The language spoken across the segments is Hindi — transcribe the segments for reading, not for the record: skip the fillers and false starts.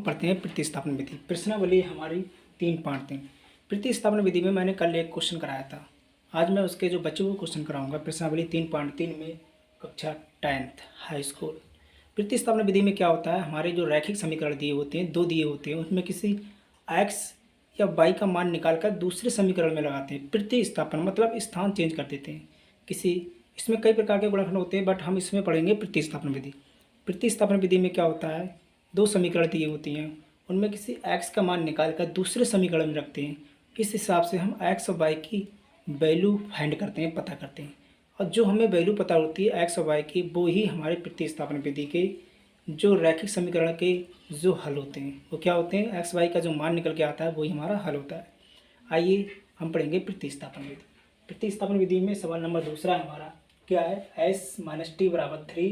पढ़ते हैं प्रतिस्थापन विधि। प्रश्नावली हमारी 3 पार्ट थे। प्रतिस्थापन विधि में मैंने कल एक क्वेश्चन कराया था। आज मैं उसके जो बच्चों को क्वेश्चन कराऊंगा प्रश्नावली 3.3 में, कक्षा 10th हाई स्कूल। प्रतिस्थापन विधि में क्या होता है, हमारे जो रैखिक समीकरण दिए होते हैं, 2 दिए होते हैं, उसमें किसी x या y का मान निकालकर दूसरे समीकरण में लगाते हैं। प्रतिस्थापन मतलब स्थान चेंज कर देते हैं किसी। इसमें कई प्रकार के गुणनखंड होते हैं, बट हम इसमें पढ़ेंगे प्रतिस्थापन विधि। प्रतिस्थापन विधि में क्या होता है, 2 समीकरण दिए होती हैं, उनमें किसी x का मान निकाल कर दूसरे समीकरण में रखते हैं। इस हिसाब से हम x और y की वैल्यू फाइंड करते हैं, पता करते हैं, और जो हमें वैल्यू पता होती है x और y की, वो ही हमारे प्रतिस्थापन विधि के जो रैखिक समीकरण के जो हल होते हैं वो क्या होते हैं, x y का जो मान निकल के आता है वही हमारा हल होता है। आइए हम पढ़ेंगे प्रतिस्थापन विधि। प्रतिस्थापन विधि में सवाल नंबर दूसरा हमारा क्या है, s - t = 3,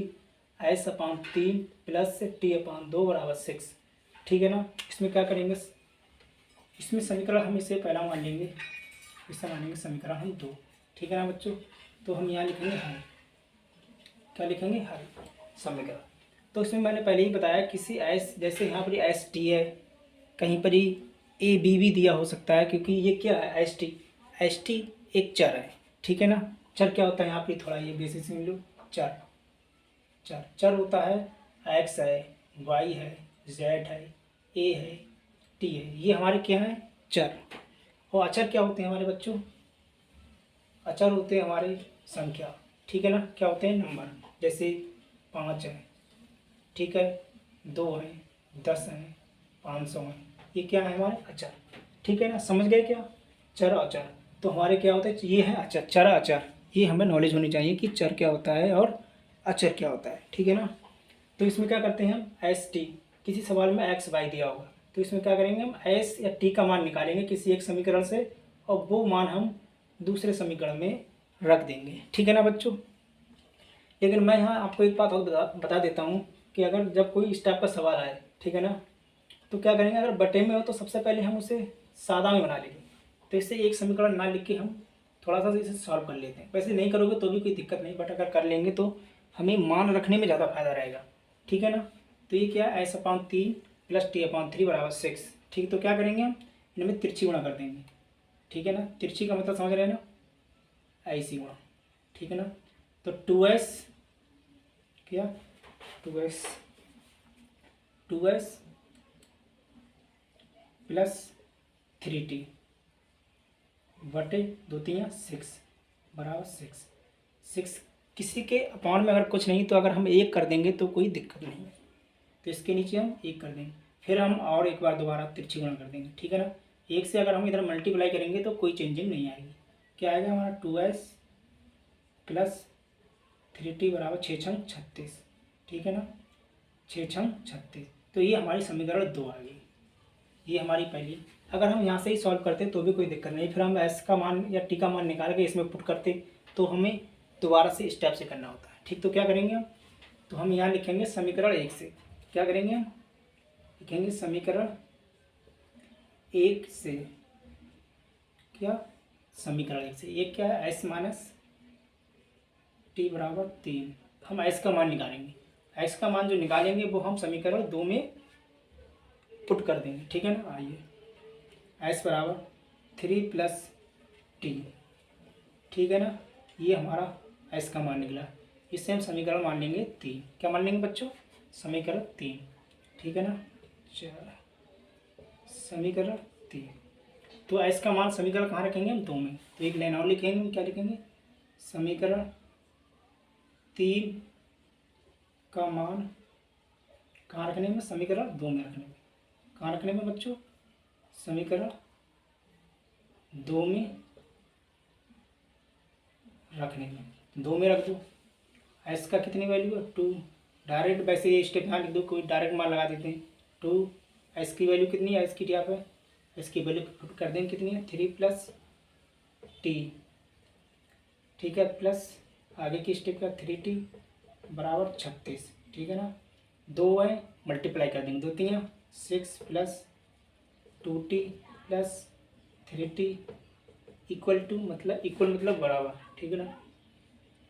s/3 plus t/2 = 6। ठीक है ना। इसमें क्या करेंगे, इसमें समीकरण हम इसे पहला मान लेंगे, इसे मानेंगे समीकरण हम 2। ठीक है ना बच्चों। तो हम यहाँ लिखेंगे हल। क्या लिखेंगे, हल समीकरण। तो इसमें मैंने पहले ही बताया किसी एस, जैसे यहाँ पर एस टी है, कहीं पर ही ए बी भी दिया हो सकता है, क्योंकि ये क्या है एस टी एक चर है। ठीक है ना। चर क्या होता है, यहाँ पर थोड़ा ये बेसिस में लो, चर चर होता है, एक्स है, वाई है, जेड है, ए है, टी है, ये हमारे क्या है, चर। और अचर क्या होते हैं हमारे बच्चों, अचर होते हैं हमारे संख्या। ठीक है ना। क्या होते हैं, नंबर। जैसे 5 है, ठीक है, 2 है, 10 है, 500 है, ये क्या है हमारे अचर। ठीक है ना। समझ गए क्या, चर अचर। तो हमारे क्या होता है, ये है अचर, चर अचर। ये हमें नॉलेज होनी चाहिए कि चर क्या होता है और अचर क्या होता है। ठीक है ना। तो इसमें क्या करते हैं हम, एस टी, किसी सवाल में एक्स वाई दिया होगा तो इसमें क्या करेंगे हम, एस या टी का मान निकालेंगे किसी एक समीकरण से, और वो मान हम दूसरे समीकरण में रख देंगे। ठीक है ना बच्चों। लेकिन मैं यहाँ आपको एक बात और बता देता हूँ कि अगर जब कोई इस टाइप का सवाल आए, ठीक है ना, तो क्या करेंगे, अगर बटे में हो तो सबसे पहले हम उसे सादा में बना लेंगे। तो इससे एक समीकरण ना लिख के हम थोड़ा सा इसे सॉल्व कर लेते हैं। वैसे नहीं करोगे तो भी कोई दिक्कत नहीं, बट अगर कर लेंगे तो हमें मान रखने में ज़्यादा फायदा रहेगा। ठीक है ना। तो ये क्या है, s/3 प्लस t/3 = 6। ठीक, तो क्या करेंगे हम, इनमें तिरछी गुणा कर देंगे। ठीक है ना। तिरछी का मतलब समझ रहे हैं ना, ऐसी गुणा। ठीक है ना। तो 2s क्या, 2s प्लस 3t बटे 2 3 6 = 6। किसी के अपॉन में अगर कुछ नहीं तो अगर हम 1 कर देंगे तो कोई दिक्कत नहीं है, तो इसके नीचे हम 1 कर देंगे, फिर हम और एक बार दोबारा तिरछी गुणा कर देंगे। ठीक है ना। 1 से अगर हम इधर मल्टीप्लाई करेंगे तो कोई चेंजिंग नहीं आएगी। क्या आएगा हमारा, 2s प्लस 3t = 6 × 36। ठीक है ना, 6 × 36। तो ये हमारी समीकरण 2 आ गई। ये हमारी पहली। अगर हम यहाँ से ही सॉल्व करते तो भी कोई दिक्कत नहीं, फिर हम एस का मान या टी का मान निकाल के इसमें पुट करते तो हमें दोबारा से स्टेप से करना होता है। ठीक, तो क्या करेंगे हम, तो हम यहाँ लिखेंगे समीकरण 1 से। क्या करेंगे हम, लिखेंगे समीकरण 1 से। क्या, समीकरण 1 से। एक क्या है, s - t = 3। हम s का मान निकालेंगे। s का मान जो निकालेंगे वो हम समीकरण 2 में पुट कर देंगे। ठीक है ना। आइए, s = 3 + t। ठीक है ना। ये हमारा s का मान निकला। इससे हम समीकरण मान लेंगे 3। क्या मान लेंगे बच्चों, समीकरण 3। ठीक है ना। चलो, समीकरण 3। तो s का मान समीकरण कहाँ रखेंगे हम, 2 में। तो एक लाइन और लिखेंगे हम, क्या लिखेंगे, समीकरण 3 का मान कहाँ रखने में, समीकरण 2 में रखने में। कहाँ रखने में बच्चों, समीकरण 2 में रखने में। 2 में रख दो। एस का कितनी वैल्यू है, 2। डायरेक्ट वैसे ये स्टेप यहाँ लिख दो, कोई डायरेक्ट मान लगा देते हैं। 2, एस की वैल्यू कितनी है, एस की यहाँ पे एस की वैल्यू पुट कर देंगे, कितनी है, 3 + t। ठीक है, प्लस आगे की स्टेप का 3t = 36। ठीक है ना। 2 है, मल्टीप्लाई कर देंगे, 2 3 6 plus 2t plus 3t equal मतलब बराबर। ठीक है ना,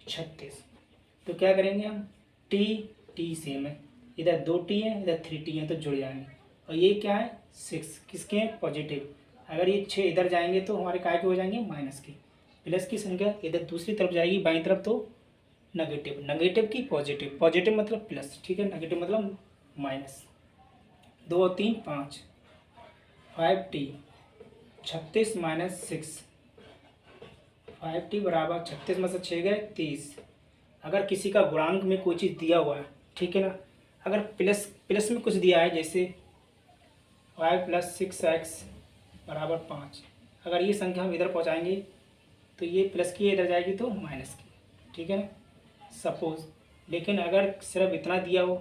36। तो क्या करेंगे हम, टी सेम है, इधर 2t है, इधर 3t है, तो जुड़ जाएंगे। और ये क्या है 6, किसके हैं पॉजिटिव। अगर ये 6 इधर जाएंगे तो हमारे काय के हो जाएंगे माइनस के। प्लस की संख्या इधर दूसरी तरफ जाएगी बाईं तरफ तो नेगेटिव, नेगेटिव की पॉजिटिव, पॉजिटिव मतलब प्लस, ठीक है, नेगेटिव मतलब माइनस। 2 और 3 5, 5t 36 माइनस 6, 5t बराबर 36 में से 6 गए 30। अगर किसी का गुणांक में कोई चीज़ दिया हुआ है, ठीक है ना, अगर प्लस प्लस में कुछ दिया है जैसे 5 + 6x बराबर 5, अगर ये संख्या हम इधर पहुंचाएंगे तो ये प्लस की इधर जाएगी तो माइनस की, ठीक है ना, सपोज। लेकिन अगर सिर्फ इतना दिया हो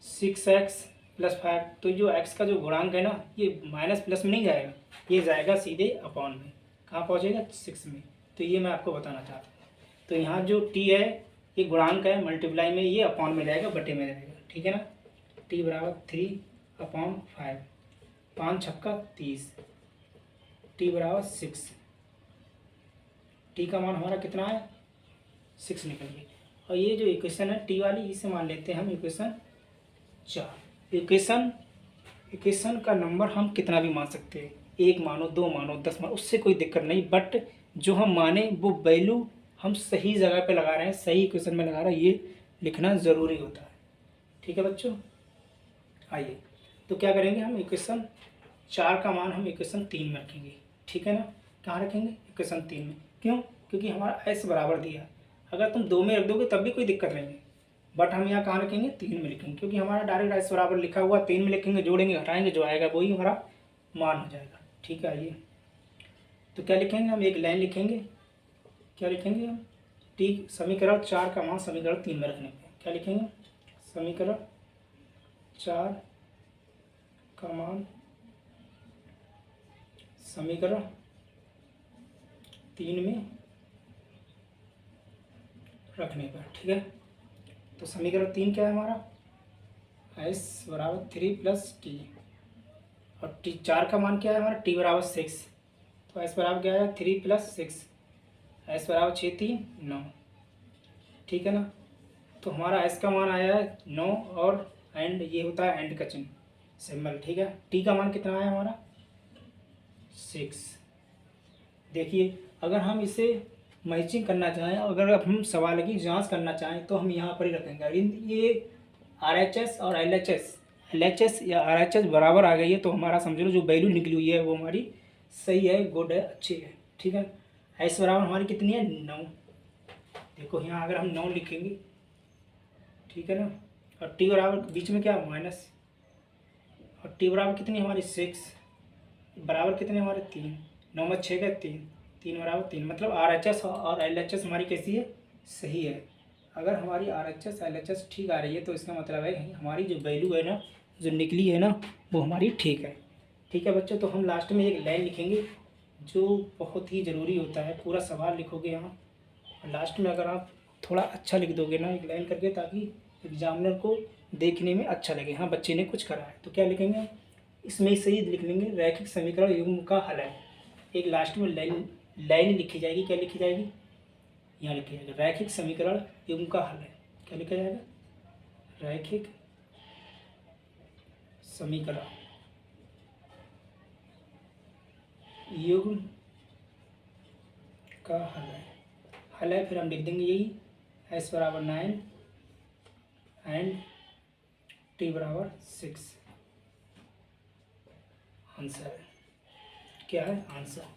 6x + 5, तो जो x का जो गुणांक है ना ये माइनस प्लस में नहीं जाएगा, ये जाएगा सीधे अपॉन में। कहाँ पहुँचेगा 6 में। तो ये मैं आपको बताना चाहता हूँ। तो यहाँ जो t है ये गुणांक है, मल्टीप्लाई में ये अपॉन में जाएगा, बटे में जाएगा, ठीक है ना। t बराबर 3/5, 5 छक्का 30, t बराबर 6, t का मान हमारा कितना है 6 निकल गया। और ये जो इक्वेशन है t वाली, इसे मान लेते हैं हम इक्वेशन 4। इक्वेशन का नंबर हम कितना भी मान सकते हैं, 1 मानो, 2 मानो, 10 मानो, उससे कोई दिक्कत नहीं, बट जो हम माने वो वैल्यू हम सही जगह पे लगा रहे हैं, सही इक्वेशन में लगा रहे हैं, ये लिखना ज़रूरी होता है, ठीक है बच्चों। आइए तो क्या करेंगे, हम इक्वेशन 4 का मान हम इक्वेशन 3 में रखेंगे, ठीक है ना। कहाँ रखेंगे इक्वेशन 3 में, क्यों, क्योंकि हमारा s बराबर दिया है। अगर तुम 2 में रख दोगे तब भी कोई दिक्कत नहीं है, बट हम यहाँ कहाँ रखेंगे 3 में लिखेंगे, क्योंकि हमारा डायरेक्ट s बराबर लिखा हुआ, 3 में लिखेंगे, जोड़ेंगे घटाएंगे, जो आएगा वही हमारा मान हो जाएगा, ठीक है। आइए तो क्या लिखेंगे, हम एक लाइन लिखेंगे, क्या लिखेंगे हम, ठीक, समीकरण 4 का मान समीकरण 3 में रखने पे क्या लिखेंगे, समीकरण 4 का मान समीकरण 3 में रखने पर, ठीक है। तो समीकरण 3 क्या है हमारा, s बराबर 3 + t, और t 4 का मान क्या है हमारा, t बराबर 6, तो s बराबर क्या है 3 + 6, s बराबर 6 3 9, ठीक है ना। तो हमारा s का मान आया है 9, और एंड ये होता है एंड का चिन्ह सिंबल, ठीक है। t का मान कितना आया हमारा 6। देखिए अगर हम इसे मैचिंग करना चाहें, अगर हम सवाल की जांच करना चाहें तो हम यहाँ पर ही रखेंगे। ये RHS और LHS या RHS बराबर आ गई है तो हमारा समझ लो जो वैल्यू निकली हुई है वो हमारी सही है, गुड है, अच्छी है, ठीक है। s बराबर हमारी कितनी है 9, देखो यहाँ अगर हम 9 लिखेंगे, ठीक है ना, और t बराबर बीच में क्या माइनस, और t बराबर कितनी हमारी 6, बराबर कितने हमारे 3, 9 में 6 का 3, 3 बराबर 3, मतलब RHS और LHS हमारी कैसी है सही है। अगर हमारी RHS LHS ठीक आ रही है तो इसका मतलब है हमारी जो वैल्यू है ना, जो निकली है ना, वो हमारी ठीक है, ठीक है बच्चों। तो हम लास्ट में एक लाइन लिखेंगे जो बहुत ही ज़रूरी होता है, पूरा सवाल लिखोगे यहाँ, और लास्ट में अगर आप थोड़ा अच्छा लिख दोगे ना एक लाइन करके, ताकि एग्जामिनर को देखने में अच्छा लगे, हाँ बच्चे ने कुछ करा है। तो क्या लिखेंगे, इसमें सही लिख लेंगे, रैखिक समीकरण युग्म का हल है। एक लास्ट में लाइन लिखी जाएगी, क्या लिखी जाएगी, यहाँ लिखी जाएगी रैखिक समीकरण युग्म का हल है, क्या लिखा जाएगा, रैखिक समीकरण युग्म का हल है, फिर हम लिख देंगे यही s बराबर 9 एंड t बराबर 6, आंसर है, क्या है आंसर,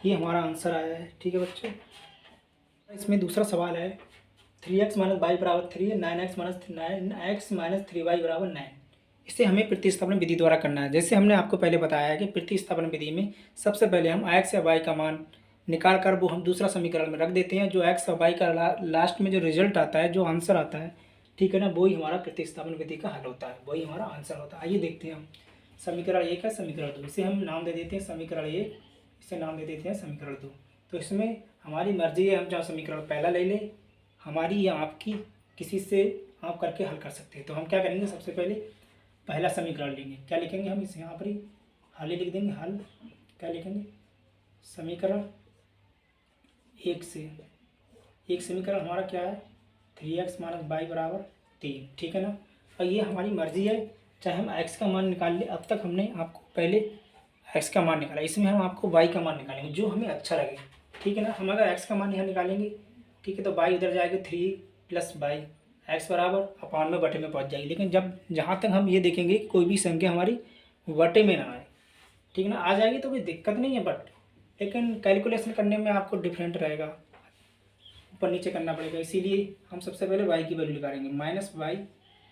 ये हमारा आंसर आया है, ठीक है बच्चों। इसमें दूसरा सवाल है 3x - y बराबर 3 है, 9x - 3y बराबर 9। इसे हमें प्रतिस्थापन विधि द्वारा करना है। जैसे हमने आपको पहले बताया है कि प्रतिस्थापन विधि में सबसे पहले हम x या y का मान निकाल कर वो हम दूसरा समीकरण में रख देते हैं, जो x और y का लास्ट में जो रिजल्ट आता है, जो आंसर आता है, ठीक है ना, वही हमारा प्रतिस्थापन विधि का हल होता है, वही हमारा आंसर होता है। आइए देखते हैं हम, समीकरण 1 है, समीकरण 2, इसे हम नाम दे देते हैं समीकरण 1, इसे नाम दे देते हैं समीकरण 2। तो इसमें हमारी मर्जी है, हम चाहे समीकरण पहला ले लें, हमारी या आपकी, किसी से आप करके हल कर सकते हैं। तो हम क्या करेंगे, सबसे पहले पहला समीकरण लेंगे, क्या लिखेंगे हम इस यहाँ पर ही हल ही लिख देंगे, हल क्या लिखेंगे, समीकरण 1 से, एक समीकरण हमारा क्या है 3x - y बराबर 3, ठीक है ना। और ये हमारी मर्ज़ी है, चाहे हम एक्स का मान निकाल लें। अब तक हमने आपको पहले एक्स का मान निकाला, इसमें हम आपको वाई का मान निकालेंगे जो हमें अच्छा लगे, ठीक है ना। हम अगर एक्स का मान यहाँ निकालेंगे, ठीक है, तो वाई उधर जाएगा 3 + वाई, एक्स बराबर अपान में बटे में पहुँच जाएगी। लेकिन जब जहाँ तक हम ये देखेंगे कोई भी संख्या हमारी बटे में ना आए, ठीक है ना। आ जाएगी तो कोई दिक्कत नहीं है, बट लेकिन कैलकुलेशन करने में आपको डिफरेंट रहेगा, ऊपर नीचे करना पड़ेगा। इसीलिए हम सबसे पहले वाई की वैल्यू निकालेंगे, माइनस वाई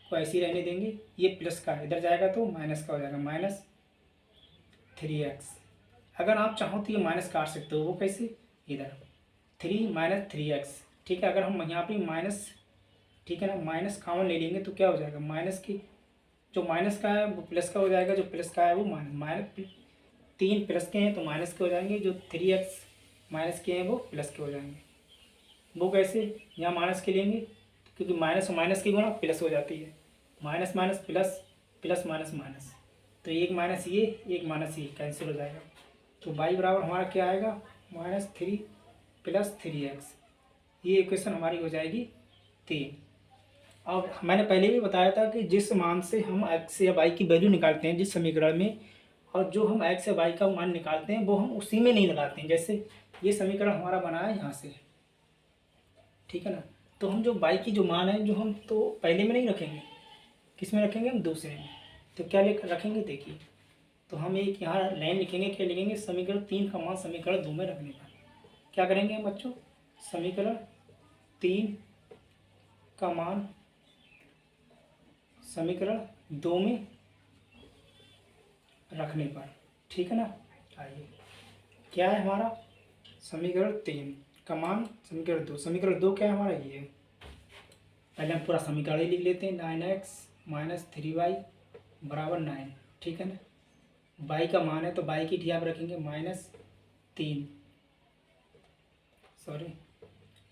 को ऐसे ही रहने देंगे। ये प्लस का इधर जाएगा तो माइनस का हो जाएगा, -3x। अगर आप चाहो तो ये माइनस काट सकते हो, वो कैसे, इधर 3 - 3x, ठीक है। अगर हम यहाँ पे माइनस, ठीक है ना, माइनस कॉमन ले लेंगे तो क्या हो जाएगा, माइनस की जो माइनस का है वो प्लस का हो जाएगा, जो प्लस का है वो माइनस 3 प्लस के हैं तो माइनस के हो जाएंगे, जो 3x माइनस के हैं वो प्लस के हो जाएंगे। वो कैसे, यहाँ माइनस के लेंगे क्योंकि माइनस और माइनस की गुणा प्लस हो जाती है, minus minus plus, plus minus minus, तो एक माइनस ये एक माइनस ये कैंसिल हो जाएगा। तो y बराबर हमारा क्या आएगा, -3 + 3x। ये इक्वेशन हमारी हो जाएगी 3। अब मैंने पहले भी बताया था कि जिस मान से हम x या y की वैल्यू निकालते हैं जिस समीकरण में, और जो हम x या y का मान निकालते हैं वो हम उसी में नहीं लगाते हैं। जैसे ये समीकरण हमारा बना है यहाँ से, ठीक है ना, तो हम जो y की जो मान है जो हम तो पहले में नहीं रखेंगे, किस में रखेंगे, हम दूसरे में। तो क्या रखेंगे, देखिए, तो हम एक यहाँ लाइन लिखेंगे, क्या लिखेंगे, समीकरण 3 का मान समीकरण 2 में रखने का। क्या करेंगे हम बच्चों, समीकरण 3 का मान समीकरण 2 में रखने पर, ठीक है ना। आइए, क्या है हमारा, समीकरण 3 का मान समीकरण 2, समीकरण 2 क्या है हमारा, ये है। पहले हम पूरा समीकरण ही लिख लेते हैं, 9x - 3y = 9, ठीक है ना। y का मान है तो y की ढी आप रखेंगे -3, सॉरी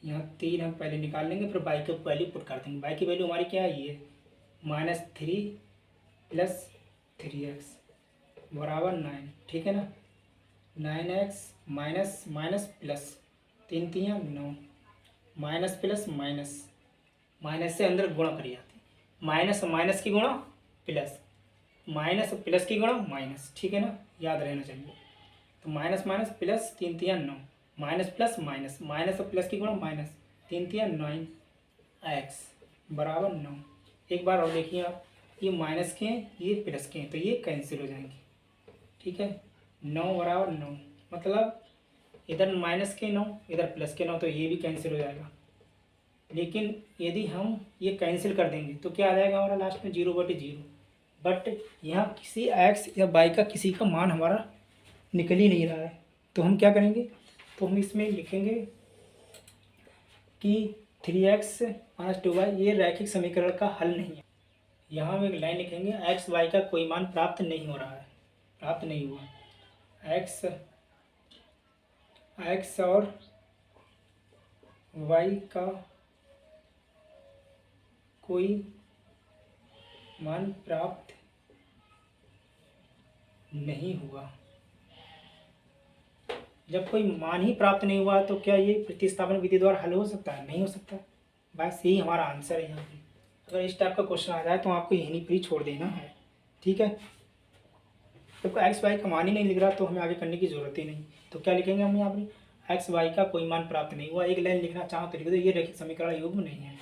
यहाँ 3 हम पहले निकाल लेंगे, फिर y की वैल्यू पुट कर देंगे। y की वैल्यू हमारी क्या है, ये -3 + 3x = 9, ठीक है ना। 9x minus minus plus, 3 × 3 = 9, minus plus minus, minus से अंदर गुणा करी जाती है, माइनस माइनस की गुणा प्लस, माइनस प्लस की गुणा माइनस, ठीक है ना, याद रहना चाहिए। तो minus minus plus, 3 × 3 = 9, minus plus minus, minus और प्लस की गुणा माइनस, 3 × 3 = 9x = 9। एक बार और देखिए आप, ये माइनस के हैं ये प्लस के हैं तो ये कैंसिल हो जाएंगे, ठीक है। 9 = 9, मतलब इधर माइनस के 9 इधर प्लस के 9, तो ये भी कैंसिल हो जाएगा। लेकिन यदि हम ये कैंसिल कर देंगे तो क्या आ जाएगा हमारा लास्ट में, 0/0। बट यहाँ किसी x या y का किसी का मान हमारा निकल ही नहीं रहा है, तो हम क्या करेंगे, तो हम इसमें लिखेंगे कि 3x - 2y ये रैखिक समीकरण का हल नहीं है। यहाँ हम एक लाइन लिखेंगे, x y का कोई मान प्राप्त नहीं हो रहा है, प्राप्त नहीं हुआ, x और y का कोई मान प्राप्त नहीं हुआ। जब कोई मान ही प्राप्त नहीं हुआ तो क्या ये प्रतिस्थापन विधि द्वारा हल हो सकता है, नहीं हो सकता। बस यही हमारा आंसर है यहाँ पे। अगर इस टाइप का क्वेश्चन आ जाए तो आपको यहीं पर ही छोड़ देना है, ठीक है। जब एक्स वाई का मान ही नहीं लिख रहा तो हमें आगे करने की जरूरत ही नहीं। तो क्या लिखेंगे हम यहाँ पर, एक्स वाई का कोई मान प्राप्त नहीं हुआ, एक लाइन लिखना चाहो तो लिख दो, ये रैखिक समीकरण युग्म नहीं है।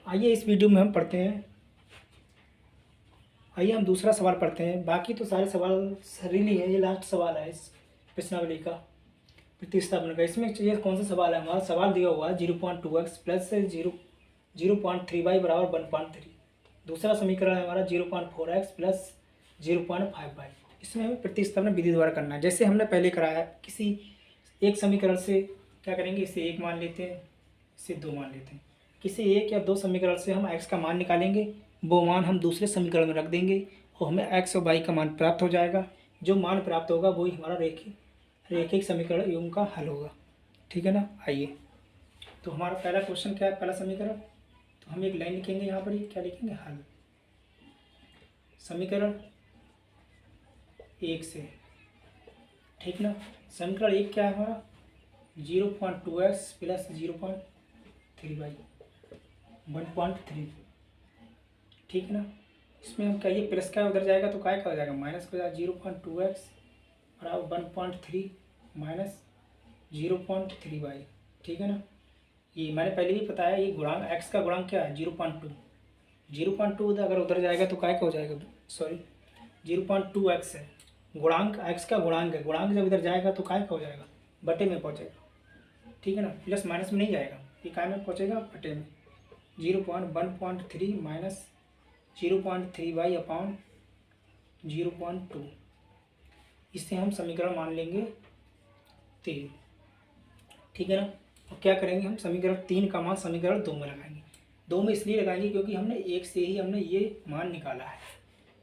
आइए इस वीडियो में हम पढ़ते हैं, आइए हम दूसरा सवाल पढ़ते हैं। बाकी तो सारे सवाल सही नहीं है, ये लास्ट सवाल है इस प्रश्नावली का, प्रतिस्थापन का। इसमें ये कौन सा सवाल है? हमारा सवाल दिया हुआ है 0.2x प्लस 0.3y बराबर 1.3। दूसरा समीकरण है हमारा 0.4x प्लस 0.5y। इसमें हमें प्रतिस्थापन विधि द्वारा करना है, जैसे हमने पहले कराया। किसी एक समीकरण से क्या करेंगे, इसे 1 मान लेते हैं, इसे 2 मान लेते हैं। किसी एक या दो समीकरण से हम x का मान निकालेंगे, वो मान हम दूसरे समीकरण में रख देंगे और हमें x और y का मान प्राप्त हो जाएगा। जो मान प्राप्त होगा वही हमारा रैखिक समीकरण एवं का हल होगा। ठीक है ना। आइए तो हमारा पहला क्वेश्चन क्या है, पहला समीकरण। तो हम एक लाइन लिखेंगे यहाँ पर, ही क्या लिखेंगे, हल। समीकरण 1 से, ठीक ना। समीकरण 1 क्या है हमारा, 0.2x प्लस 0.3y 1.3। ठीक है ना। इसमें हम क्या, ये प्लस का उधर जाएगा तो क्या हो जाएगा, माइनस हो जाएगा। 0.2x बराबर 1.3 माइनस 0.3y। ठीक है ना। ये मैंने पहले भी बताया, ये गुणांक x का गुणांक क्या है, 0.2। 0.2 अगर उधर जाएगा तो क्या हो जाएगा, सॉरी 0.2x है, गुणांक x का गुणांक है। गुणांक जब इधर जाएगा तो क्या हो जाएगा, बटे में पहुँचेगा। ठीक है ना। प्लस माइनस में नहीं जाएगा, ये काय में पहुँचेगा, बटे में। 0.1.3 माइनस 0.3y अपॉन 0.2। इससे हम समीकरण मान लेंगे 3। ठीक है ना। और क्या करेंगे, हम समीकरण 3 का मान समीकरण 2 में लगाएंगे। 2 में इसलिए लगाएंगे क्योंकि हमने 1 से ही हमने ये मान निकाला है,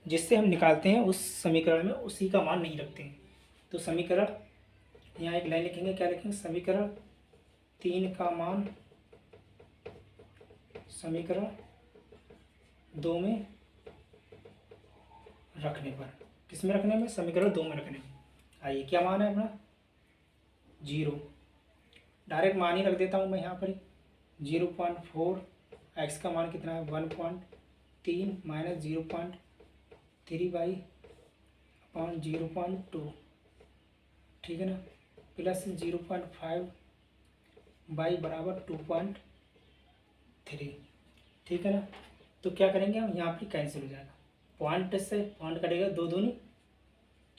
जिससे हम निकालते हैं उस समीकरण में उसी का मान नहीं रखते हैं। तो समीकरण, यहाँ एक लाइन लिखेंगे, क्या लिखेंगे, समीकरण 3 का मान समीकरण 2 में रखने पर, किस में रखने में, समीकरण 2 में रखने में। आइए क्या मान है अपना, 0। डायरेक्ट मान ही रख देता हूँ मैं यहाँ पर ही। 0.4, एक्स का मान कितना है, 1.3 माइनस 0.3y अपॉन 0.2। ठीक है ना। प्लस 0.5 बाई बराबर 2.3। ठीक है ना। तो क्या करेंगे हम, यहाँ पर कैंसिल हो जाएगा, पॉइंट से पॉइंट कटेगा, 2 दूनी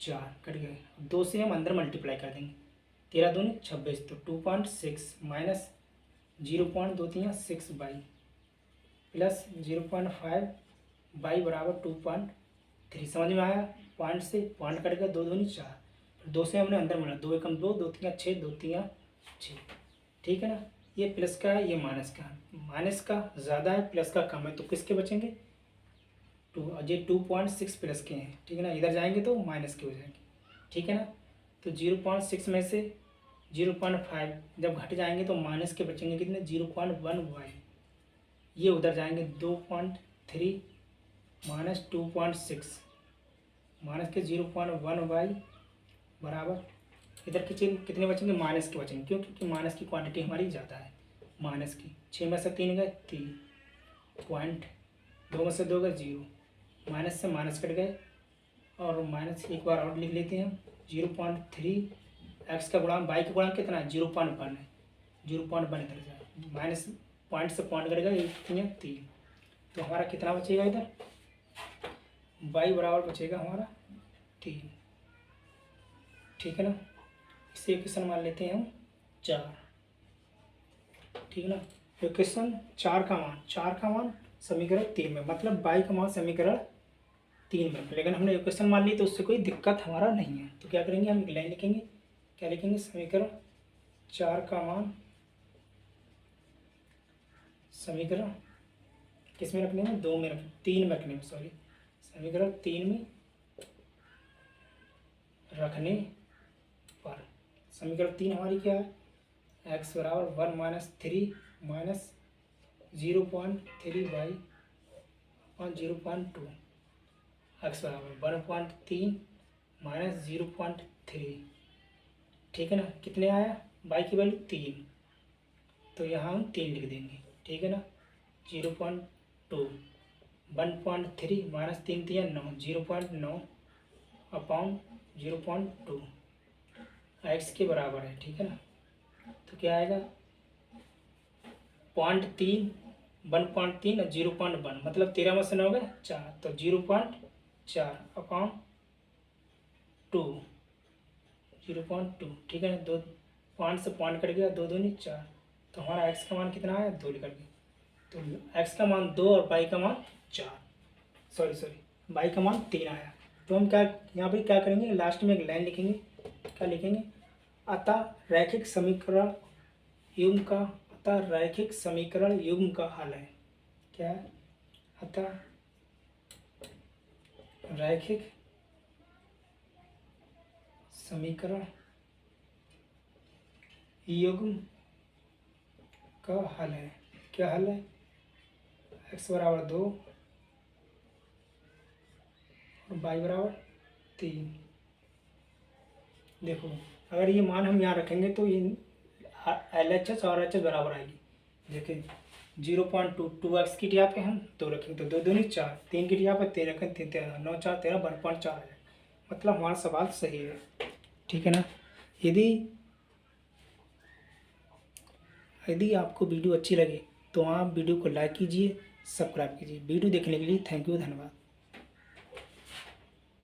4 कट गए। 2 से हम अंदर मल्टीप्लाई कर देंगे, 13 दूनी 26, तो 2.6 माइनस 0.23 बाई प्लस 0.5 बाई बराबर 2.3। समझ में आया। पॉइंट से पॉइंट कट गया, 2 दूनी 4, 2 से हमने अंदर मिला, 2 एकम 2, 2 3 6, 2 3 6। ठीक है ना। ये प्लस का है, ये माइनस का है। माइनस का ज़्यादा है, प्लस का कम है, तो किसके बचेंगे, 2। और ये 2.6 प्लस के हैं। ठीक है ना। इधर जाएंगे तो माइनस के हो जाएंगे। ठीक है ना। तो 0.6 में से 0.5 जब घट जाएंगे तो माइनस के बचेंगे कितने, 0.1y। ये उधर जाएंगे 2.3 माइनस 2.6 माइनस के 0.1y बराबर, इधर कितने बचेंगे, माइनस के बचेंगे। क्यों, क्योंकि माइनस की क्वांटिटी हमारी ज़्यादा है, माइनस की। 6 में से 3 गए 3, पॉइंट 2 में से 2 गए 0, माइनस से माइनस कट गए। और माइनस एक बार और लिख लेते हैं हम, 0.3 एक्स का गुणांक, वाई का गुणांक कितना है, 0.1 है, 0.1 इधर जाए, माइनस पॉइंट से पॉइंट करेगा 3। तो हमारा कितना बचेगा इधर, वाई बराबर बचेगा हमारा 3। ठीक है ना। इसे इक्वेशन मान लेते हैं हम 4। ठीक है ना। इक्वेशन 4 का मान समीकरण 3 में, मतलब वाई का मान समीकरण 3 में। लेकिन हमने इक्वेशन मान ली तो उससे कोई दिक्कत हमारा नहीं है। तो क्या करेंगे, हम एक लाइन लिखेंगे, क्या लिखेंगे, समीकरण 4 का मान समीकरण किस में रखने में, 2 में रखने, 3 में रखने में, सॉरी, समीकरण 3 में रखने पर। समीकरण 3 हमारी क्या है, एक्स बराबर 1 minus 3 minus 0.3 by upon 0.2, x बराबर 1.3 माइनस 0.3। ठीक है ना। कितने आया, बाई की वैल्यू 3, तो यहाँ हम 3 लिख देंगे। ठीक है ना। 0.2 1.3 माइनस 3 3 9, 0.9 अपॉन 0.2 एक्स के बराबर है। ठीक है ना। तो क्या आएगा, 0.3 1.3 और 0.1 मतलब 13 में से 9 हो गए 4, तो 0.4 अपॉन 2, 0.2। ठीक है ना, 2 पॉइंट से पॉइंट कट गया, 2 दूनी 4, तो हमारा एक्स का मान कितना आया 2 निकल गया। तो एक्स का मान 2 और वाई का मान 4, सॉरी वाई का मान 3 आया। तो हम क्या यहाँ पे क्या करेंगे, लास्ट में एक लाइन लिखेंगे, क्या लिखेंगे, अतः रैखिक समीकरण युग्म का, अतः रैखिक समीकरण युग्म का हल है, क्या है, अतः रैखिक समीकरण युग्म का हल है, क्या हल है, x बराबर 2 और y बराबर 3। देखो अगर ये मान हम यहाँ रखेंगे तो ये LHS और RHS बराबर आएगी। देखिए 0.2, 2x की जगह पे हम 2 रखेंगे तो 2 दूनी 4, 3 की जगह पे 3 रखें 3 13, 9 4 13, 1.4 आ जाएगा। मतलब हमारा सवाल सही है। ठीक है ना। यदि आपको वीडियो अच्छी लगे तो आप वीडियो को लाइक कीजिए, सब्सक्राइब कीजिए। वीडियो देखने के लिए थैंक यू, धन्यवाद।